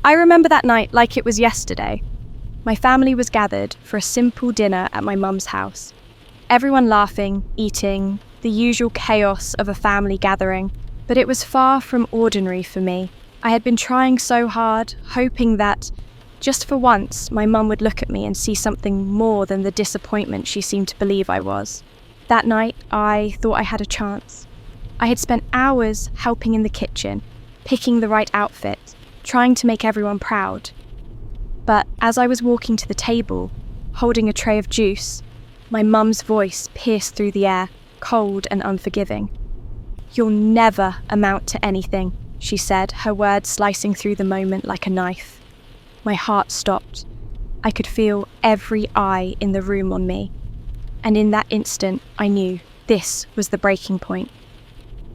I remember that night like it was yesterday. My family was gathered for a simple dinner at my mum's house. Everyone laughing, eating, the usual chaos of a family gathering. But it was far from ordinary for me. I had been trying so hard, hoping that, just for once, my mum would look at me and see something more than the disappointment she seemed to believe I was. That night, I thought I had a chance. I had spent hours helping in the kitchen, picking the right outfit, trying to make everyone proud. But as I was walking to the table, holding a tray of juice, my mum's voice pierced through the air, cold and unforgiving. "You'll never amount to anything," she said, her words slicing through the moment like a knife. My heart stopped. I could feel every eye in the room on me. And in that instant, I knew this was the breaking point.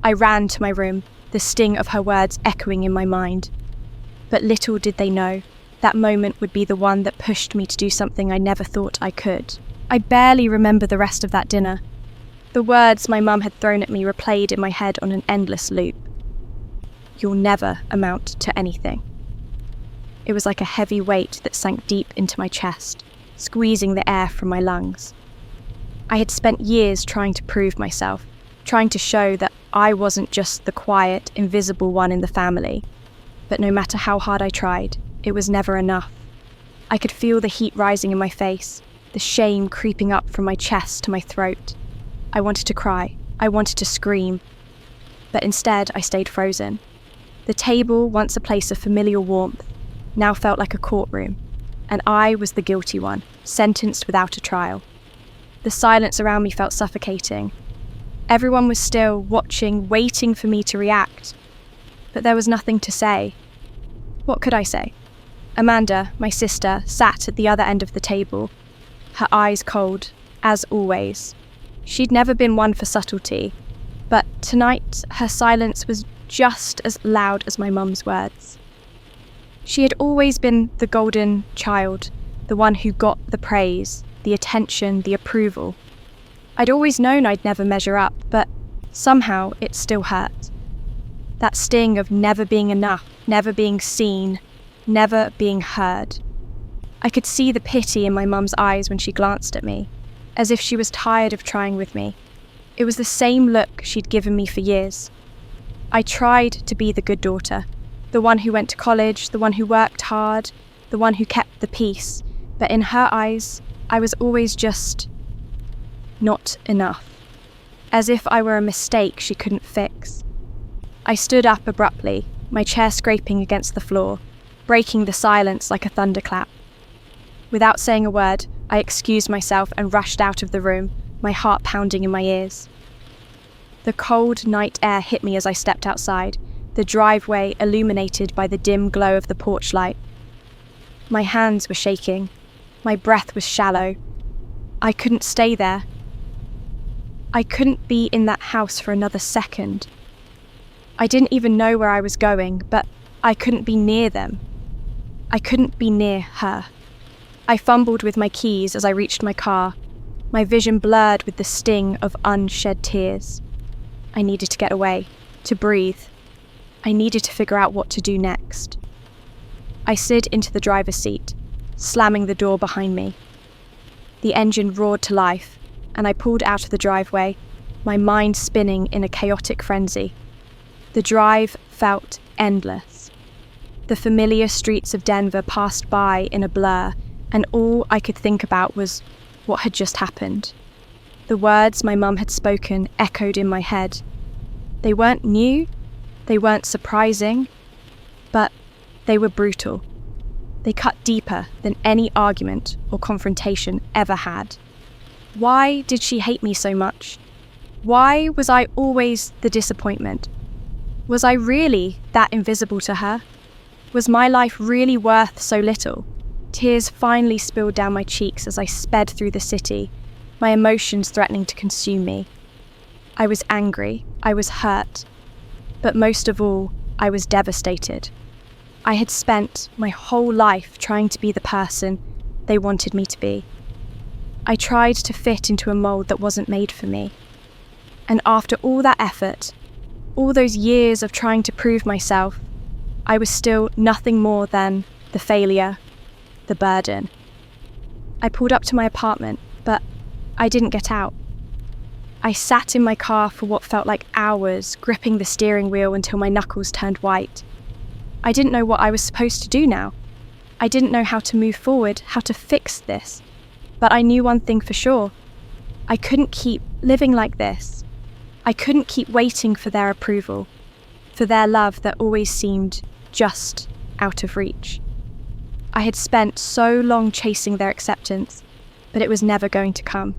I ran to my room, the sting of her words echoing in my mind. But little did they know, that moment would be the one that pushed me to do something I never thought I could. I barely remember the rest of that dinner. The words my mum had thrown at me replayed in my head on an endless loop. "You'll never amount to anything." It was like a heavy weight that sank deep into my chest, squeezing the air from my lungs. I had spent years trying to prove myself, trying to show that I wasn't just the quiet, invisible one in the family. But no matter how hard I tried, it was never enough. I could feel the heat rising in my face, the shame creeping up from my chest to my throat. I wanted to cry, I wanted to scream, but instead I stayed frozen. The table, once a place of familiar warmth, now felt like a courtroom, and I was the guilty one, sentenced without a trial. The silence around me felt suffocating. Everyone was still, watching, waiting for me to react, but there was nothing to say. What could I say? Amanda, my sister, sat at the other end of the table, her eyes cold, as always. She'd never been one for subtlety, but tonight her silence was just as loud as my mum's words. She had always been the golden child, the one who got the praise, the attention, the approval. I'd always known I'd never measure up, but somehow it still hurt. That sting of never being enough, never being seen, never being heard. I could see the pity in my mum's eyes when she glanced at me, as if she was tired of trying with me. It was the same look she'd given me for years. I tried to be the good daughter, the one who went to college, the one who worked hard, the one who kept the peace, but in her eyes, I was always just not enough, as if I were a mistake she couldn't fix. I stood up abruptly, my chair scraping against the floor, breaking the silence like a thunderclap. Without saying a word, I excused myself and rushed out of the room, my heart pounding in my ears. The cold night air hit me as I stepped outside, the driveway illuminated by the dim glow of the porch light. My hands were shaking. My breath was shallow. I couldn't stay there. I couldn't be in that house for another second. I didn't even know where I was going, but I couldn't be near them. I couldn't be near her. I fumbled with my keys as I reached my car, my vision blurred with the sting of unshed tears. I needed to get away, to breathe. I needed to figure out what to do next. I slid into the driver's seat, slamming the door behind me. The engine roared to life, and I pulled out of the driveway, my mind spinning in a chaotic frenzy. The drive felt endless. The familiar streets of Denver passed by in a blur, and all I could think about was what had just happened. The words my mum had spoken echoed in my head. They weren't new, they weren't surprising, but they were brutal. They cut deeper than any argument or confrontation ever had. Why did she hate me so much? Why was I always the disappointment? Was I really that invisible to her? Was my life really worth so little? Tears finally spilled down my cheeks as I sped through the city, my emotions threatening to consume me. I was angry, I was hurt, but most of all, I was devastated. I had spent my whole life trying to be the person they wanted me to be. I tried to fit into a mold that wasn't made for me. And after all that effort, all those years of trying to prove myself, I was still nothing more than the failure, the burden. I pulled up to my apartment, but I didn't get out. I sat in my car for what felt like hours, gripping the steering wheel until my knuckles turned white. I didn't know what I was supposed to do now. I didn't know how to move forward, how to fix this. But I knew one thing for sure. I couldn't keep living like this. I couldn't keep waiting for their approval, for their love that always seemed just out of reach. I had spent so long chasing their acceptance, but it was never going to come.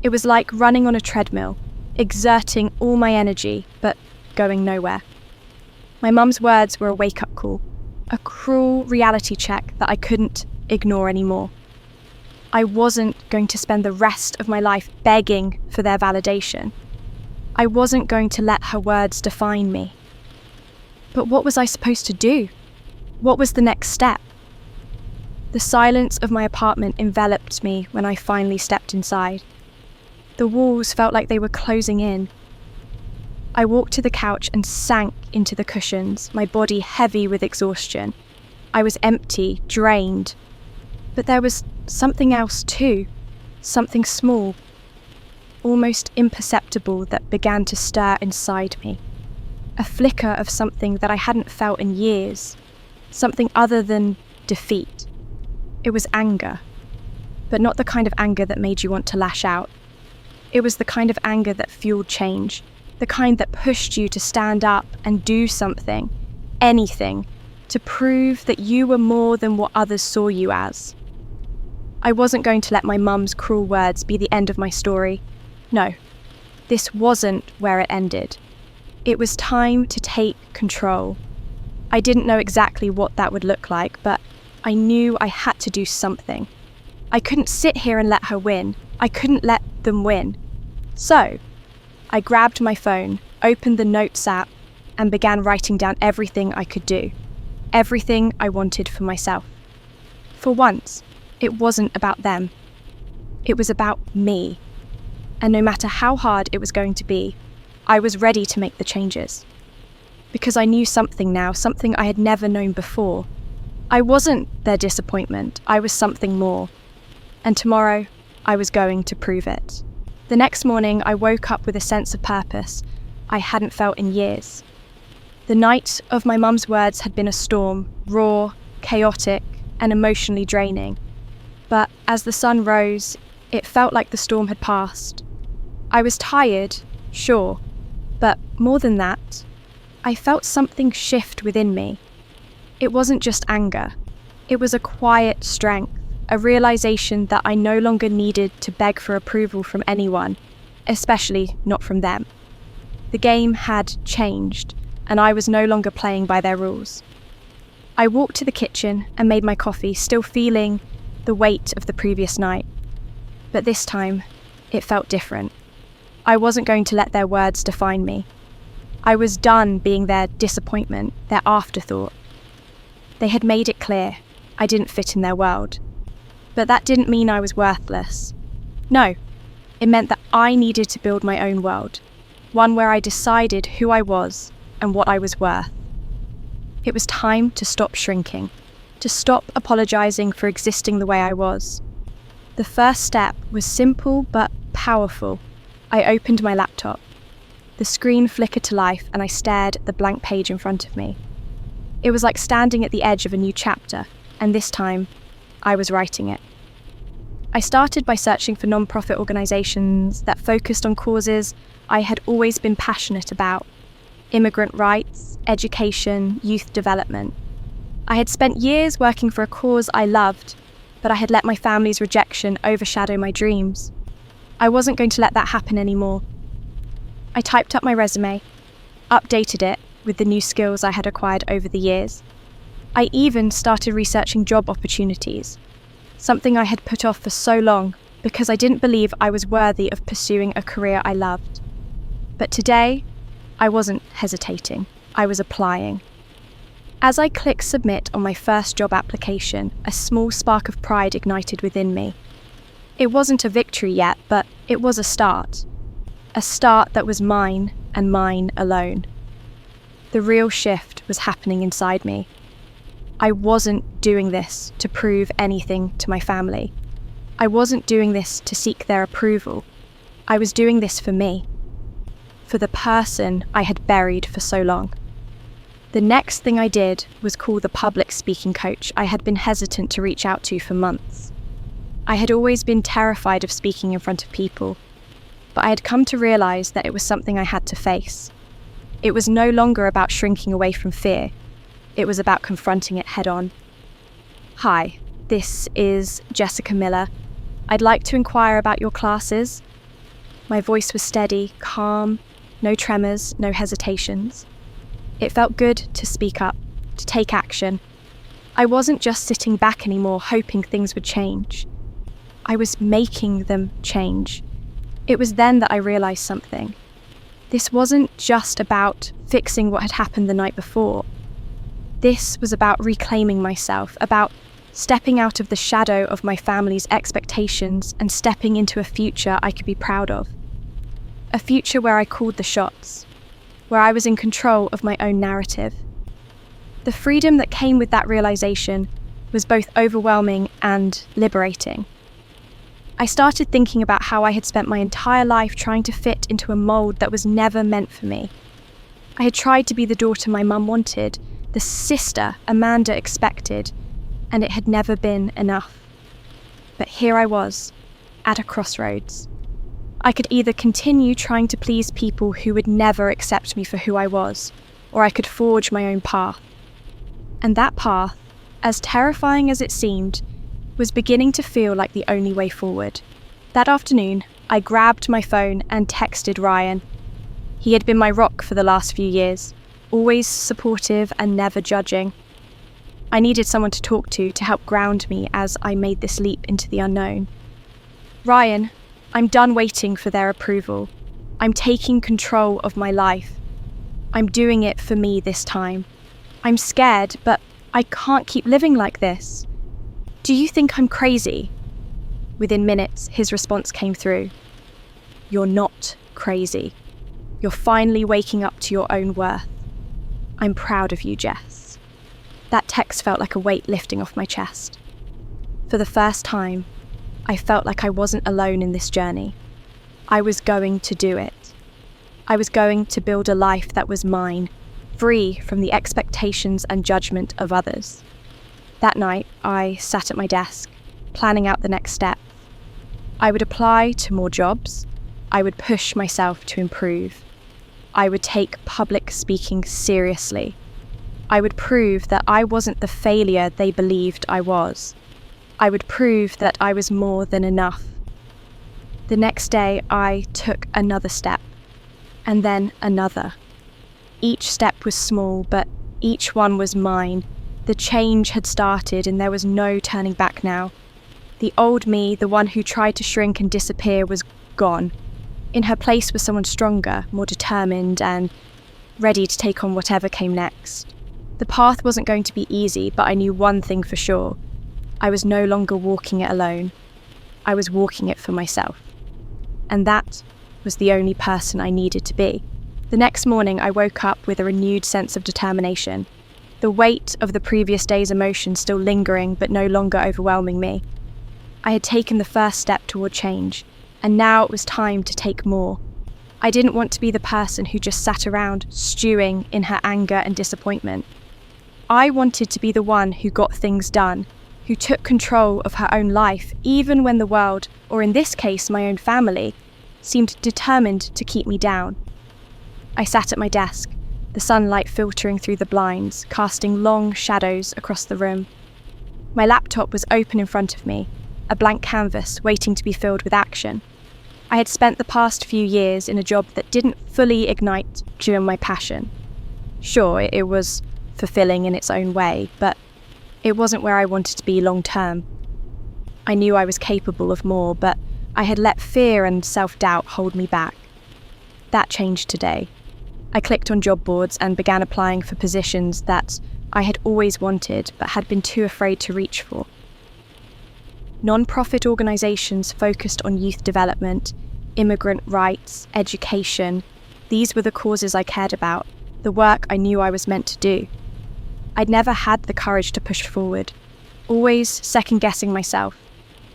It was like running on a treadmill, exerting all my energy, but going nowhere. My mum's words were a wake-up call, a cruel reality check that I couldn't ignore anymore. I wasn't going to spend the rest of my life begging for their validation. I wasn't going to let her words define me. But what was I supposed to do? What was the next step? The silence of my apartment enveloped me when I finally stepped inside. The walls felt like they were closing in. I walked to the couch and sank into the cushions, my body heavy with exhaustion. I was empty, drained. But there was something else too, something small, almost imperceptible that began to stir inside me. A flicker of something that I hadn't felt in years, something other than defeat. It was anger, but not the kind of anger that made you want to lash out. It was the kind of anger that fueled change, the kind that pushed you to stand up and do something, anything, to prove that you were more than what others saw you as. I wasn't going to let my mum's cruel words be the end of my story. No, this wasn't where it ended. It was time to take control. I didn't know exactly what that would look like, but I knew I had to do something. I couldn't sit here and let her win. I couldn't let them win. So, I grabbed my phone, opened the Notes app, and began writing down everything I could do. Everything I wanted for myself. For once, it wasn't about them. It was about me. And no matter how hard it was going to be, I was ready to make the changes. Because I knew something now, something I had never known before. I wasn't their disappointment, I was something more. And tomorrow, I was going to prove it. The next morning, I woke up with a sense of purpose I hadn't felt in years. The night of my mum's words had been a storm, raw, chaotic, and emotionally draining. But as the sun rose, it felt like the storm had passed. I was tired, sure, but more than that, I felt something shift within me. It wasn't just anger. It was a quiet strength, a realization that I no longer needed to beg for approval from anyone, especially not from them. The game had changed, and I was no longer playing by their rules. I walked to the kitchen and made my coffee, still feeling the weight of the previous night. But this time, it felt different. I wasn't going to let their words define me. I was done being their disappointment, their afterthought. They had made it clear I didn't fit in their world. But that didn't mean I was worthless. No, it meant that I needed to build my own world, one where I decided who I was and what I was worth. It was time to stop shrinking, to stop apologizing for existing the way I was. The first step was simple but powerful. I opened my laptop. The screen flickered to life and I stared at the blank page in front of me. It was like standing at the edge of a new chapter, and this time, I was writing it. I started by searching for non-profit organisations that focused on causes I had always been passionate about: immigrant rights, education, youth development. I had spent years working for a cause I loved, but I had let my family's rejection overshadow my dreams. I wasn't going to let that happen anymore. I typed up my resume, updated it with the new skills I had acquired over the years. I even started researching job opportunities, something I had put off for so long because I didn't believe I was worthy of pursuing a career I loved. But today, I wasn't hesitating. I was applying. As I clicked submit on my first job application, a small spark of pride ignited within me. It wasn't a victory yet, but it was a start. A start that was mine and mine alone. The real shift was happening inside me. I wasn't doing this to prove anything to my family. I wasn't doing this to seek their approval. I was doing this for me, for the person I had buried for so long. The next thing I did was call the public speaking coach I had been hesitant to reach out to for months. I had always been terrified of speaking in front of people, but I had come to realize that it was something I had to face. It was no longer about shrinking away from fear. It was about confronting it head on. Hi, this is Jessica Miller. I'd like to inquire about your classes. My voice was steady, calm, no tremors, no hesitations. It felt good to speak up, to take action. I wasn't just sitting back anymore hoping things would change. I was making them change. It was then that I realized something. This wasn't just about fixing what had happened the night before. This was about reclaiming myself, about stepping out of the shadow of my family's expectations and stepping into a future I could be proud of. A future where I called the shots, where I was in control of my own narrative. The freedom that came with that realization was both overwhelming and liberating. I started thinking about how I had spent my entire life trying to fit into a mold that was never meant for me. I had tried to be the daughter my mum wanted, the sister Amanda expected, and it had never been enough. But here I was, at a crossroads. I could either continue trying to please people who would never accept me for who I was, or I could forge my own path. And that path, as terrifying as it seemed, was beginning to feel like the only way forward. That afternoon, I grabbed my phone and texted Ryan. He had been my rock for the last few years, always supportive and never judging. I needed someone to talk to help ground me as I made this leap into the unknown. Ryan, I'm done waiting for their approval. I'm taking control of my life. I'm doing it for me this time. I'm scared, but I can't keep living like this. Do you think I'm crazy? Within minutes, his response came through. You're not crazy. You're finally waking up to your own worth. I'm proud of you, Jess. That text felt like a weight lifting off my chest. For the first time, I felt like I wasn't alone in this journey. I was going to do it. I was going to build a life that was mine, free from the expectations and judgment of others. That night, I sat at my desk, planning out the next step. I would apply to more jobs. I would push myself to improve. I would take public speaking seriously. I would prove that I wasn't the failure they believed I was. I would prove that I was more than enough. The next day, I took another step, and then another. Each step was small, but each one was mine. The change had started, and there was no turning back now. The old me, the one who tried to shrink and disappear, was gone. In her place was someone stronger, more determined, and ready to take on whatever came next. The path wasn't going to be easy, but I knew one thing for sure. I was no longer walking it alone. I was walking it for myself. And that was the only person I needed to be. The next morning, I woke up with a renewed sense of determination. The weight of the previous day's emotions still lingering, but no longer overwhelming me. I had taken the first step toward change, and now it was time to take more. I didn't want to be the person who just sat around stewing in her anger and disappointment. I wanted to be the one who got things done, who took control of her own life, even when the world, or in this case my own family, seemed determined to keep me down. I sat at my desk, the sunlight filtering through the blinds, casting long shadows across the room. My laptop was open in front of me, a blank canvas waiting to be filled with action. I had spent the past few years in a job that didn't fully ignite during my passion. Sure, it was fulfilling in its own way, but it wasn't where I wanted to be long term. I knew I was capable of more, but I had let fear and self-doubt hold me back. That changed today. I clicked on job boards and began applying for positions that I had always wanted but had been too afraid to reach for. Non-profit organisations focused on youth development, immigrant rights, education. These were the causes I cared about, the work I knew I was meant to do. I'd never had the courage to push forward, always second-guessing myself,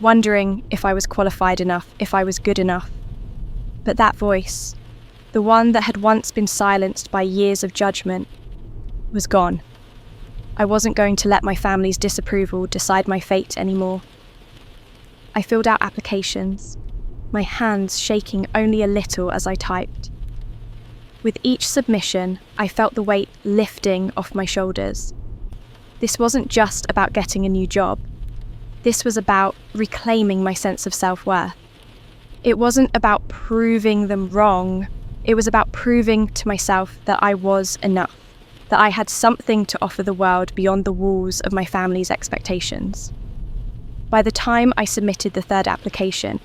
wondering if I was qualified enough, if I was good enough. But that voice, the one that had once been silenced by years of judgment, was gone. I wasn't going to let my family's disapproval decide my fate anymore. I filled out applications, my hands shaking only a little as I typed. With each submission, I felt the weight lifting off my shoulders. This wasn't just about getting a new job. This was about reclaiming my sense of self-worth. It wasn't about proving them wrong. It was about proving to myself that I was enough, that I had something to offer the world beyond the walls of my family's expectations. By the time I submitted the third application,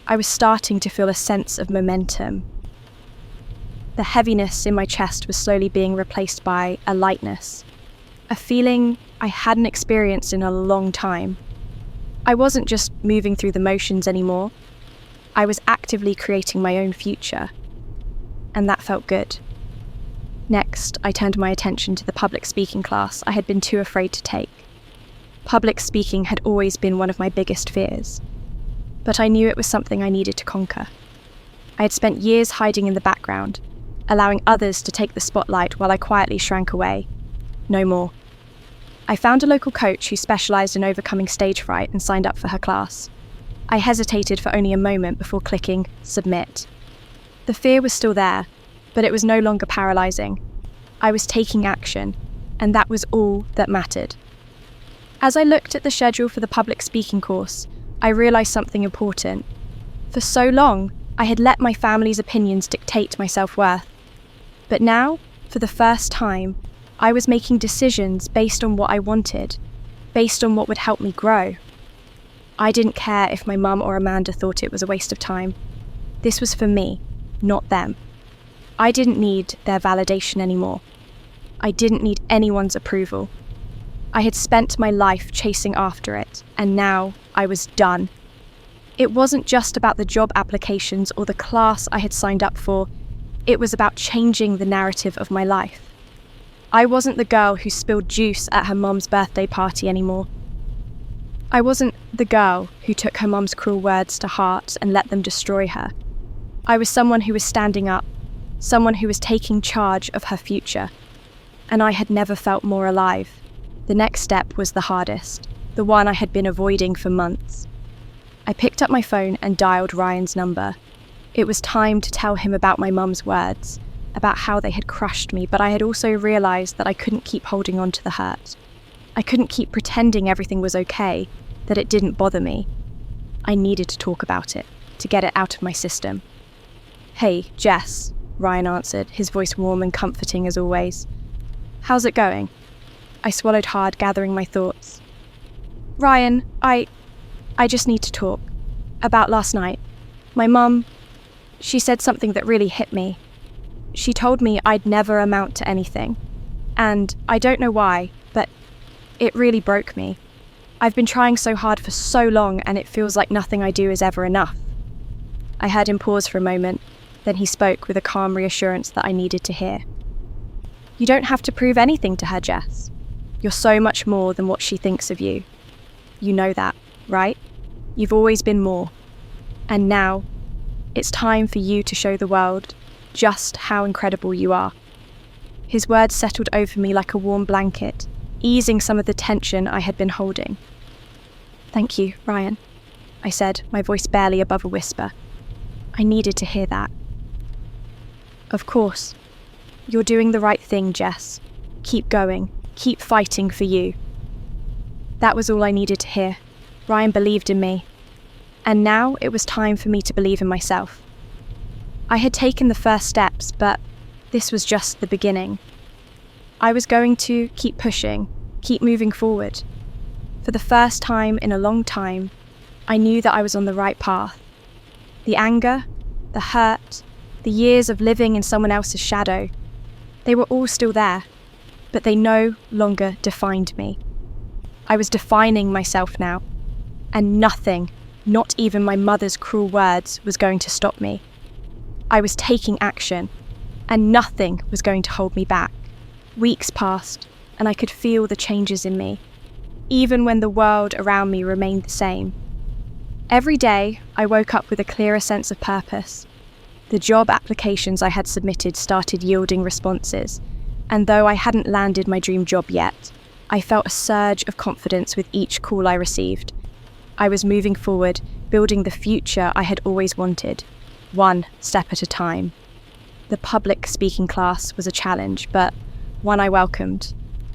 I was starting to feel a sense of momentum. The heaviness in my chest was slowly being replaced by a lightness, a feeling I hadn't experienced in a long time. I wasn't just moving through the motions anymore. I was actively creating my own future, and that felt good. Next, I turned my attention to the public speaking class I had been too afraid to take. Public speaking had always been one of my biggest fears, but I knew it was something I needed to conquer. I had spent years hiding in the background, allowing others to take the spotlight while I quietly shrank away. No more. I found a local coach who specialised in overcoming stage fright and signed up for her class. I hesitated for only a moment before clicking submit. The fear was still there, but it was no longer paralysing. I was taking action, and that was all that mattered. As I looked at the schedule for the public speaking course, I realised something important. For so long, I had let my family's opinions dictate my self-worth. But now, for the first time, I was making decisions based on what I wanted, based on what would help me grow. I didn't care if my mum or Amanda thought it was a waste of time. This was for me, not them. I didn't need their validation anymore. I didn't need anyone's approval. I had spent my life chasing after it, and now I was done. It wasn't just about the job applications or the class I had signed up for. It was about changing the narrative of my life. I wasn't the girl who spilled juice at her mum's birthday party anymore. I wasn't the girl who took her mum's cruel words to heart and let them destroy her. I was someone who was standing up, someone who was taking charge of her future. And I had never felt more alive. The next step was the hardest, the one I had been avoiding for months. I picked up my phone and dialed Ryan's number. It was time to tell him about my mum's words, about how they had crushed me, but I had also realised that I couldn't keep holding on to the hurt. I couldn't keep pretending everything was okay, that it didn't bother me. I needed to talk about it, to get it out of my system. "Hey, Jess," Ryan answered, his voice warm and comforting as always. "How's it going?" I swallowed hard, gathering my thoughts. "Ryan, I just need to talk. About last night. My mum, she said something that really hit me. She told me I'd never amount to anything. And I don't know why, but it really broke me. I've been trying so hard for so long, and it feels like nothing I do is ever enough." I heard him pause for a moment, then he spoke with a calm reassurance that I needed to hear. "You don't have to prove anything to her, Jess. You're so much more than what she thinks of you. You know that, right? You've always been more. And now, it's time for you to show the world just how incredible you are." His words settled over me like a warm blanket, easing some of the tension I had been holding. "Thank you, Ryan," I said, my voice barely above a whisper. I needed to hear that. "Of course. You're doing the right thing, Jess. Keep going. Keep fighting for you." That was all I needed to hear. Ryan believed in me. And now it was time for me to believe in myself. I had taken the first steps, but this was just the beginning. I was going to keep pushing, keep moving forward. For the first time in a long time, I knew that I was on the right path. The anger, the hurt, the years of living in someone else's shadow, they were all still there, but they no longer defined me. I was defining myself now, and nothing, not even my mother's cruel words, was going to stop me. I was taking action, and nothing was going to hold me back. Weeks passed, and I could feel the changes in me, even when the world around me remained the same. Every day, I woke up with a clearer sense of purpose. The job applications I had submitted started yielding responses, and though I hadn't landed my dream job yet, I felt a surge of confidence with each call I received. I was moving forward, building the future I had always wanted, one step at a time. The public speaking class was a challenge, but one I welcomed.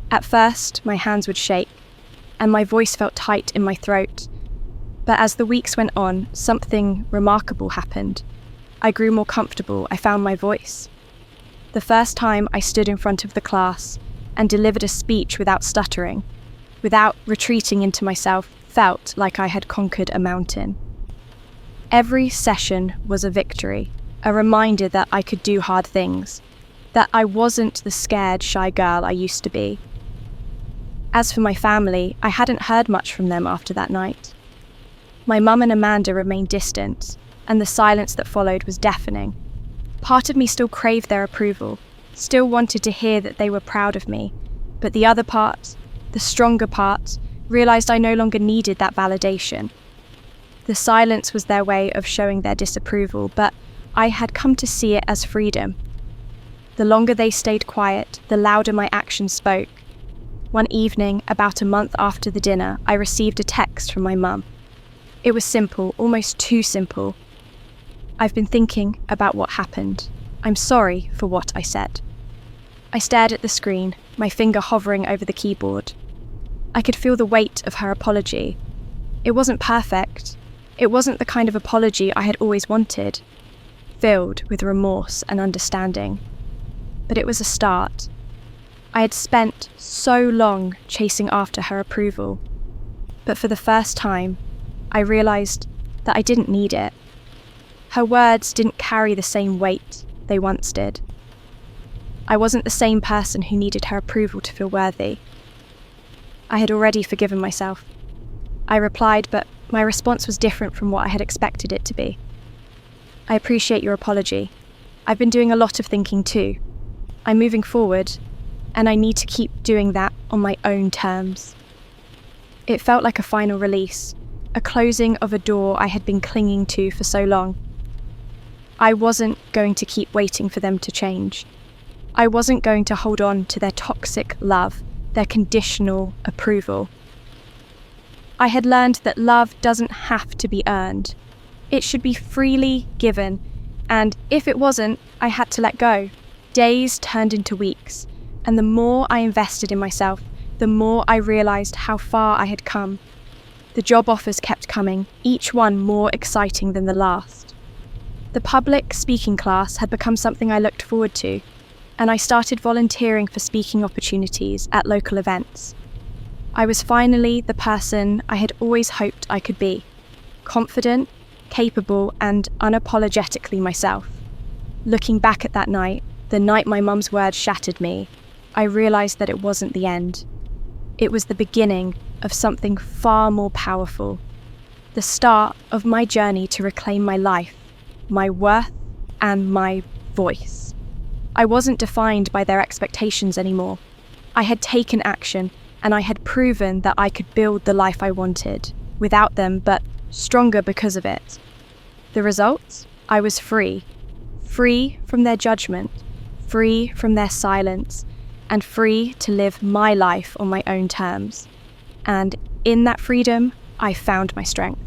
At first, my hands would shake, and my voice felt tight in my throat. But as the weeks went on, something remarkable happened. I grew more comfortable. I found my voice. The first time I stood in front of the class and delivered a speech without stuttering, without retreating into myself, felt like I had conquered a mountain. Every session was a victory, a reminder that I could do hard things, that I wasn't the scared, shy girl I used to be. As for my family, I hadn't heard much from them after that night. My mum and Amanda remained distant, and the silence that followed was deafening. Part of me still craved their approval, still wanted to hear that they were proud of me, but the other part, the stronger part, realised I no longer needed that validation. The silence was their way of showing their disapproval, but I had come to see it as freedom. The longer they stayed quiet, the louder my actions spoke. One evening, about a month after the dinner, I received a text from my mum. It was simple, almost too simple. "I've been thinking about what happened. I'm sorry for what I said." I stared at the screen, my finger hovering over the keyboard. I could feel the weight of her apology. It wasn't perfect. It wasn't the kind of apology I had always wanted, filled with remorse and understanding. But it was a start. I had spent so long chasing after her approval, but for the first time, I realised that I didn't need it. Her words didn't carry the same weight they once did. I wasn't the same person who needed her approval to feel worthy. I had already forgiven myself. I replied, but my response was different from what I had expected it to be. "I appreciate your apology. I've been doing a lot of thinking too. I'm moving forward, and I need to keep doing that on my own terms." It felt like a final release, a closing of a door I had been clinging to for so long. I wasn't going to keep waiting for them to change. I wasn't going to hold on to their toxic love, their conditional approval. I had learned that love doesn't have to be earned. It should be freely given, and if it wasn't, I had to let go. Days turned into weeks, and the more I invested in myself, the more I realised how far I had come. The job offers kept coming, each one more exciting than the last. The public speaking class had become something I looked forward to, and I started volunteering for speaking opportunities at local events. I was finally the person I had always hoped I could be, confident, capable, and unapologetically myself. Looking back at that night, the night my mum's words shattered me, I realised that it wasn't the end. It was the beginning of something far more powerful, the start of my journey to reclaim my life, my worth, and my voice. I wasn't defined by their expectations anymore. I had taken action, and I had proven that I could build the life I wanted, without them, but stronger because of it. The result? I was free. Free from their judgment, free from their silence, and free to live my life on my own terms. And in that freedom, I found my strength.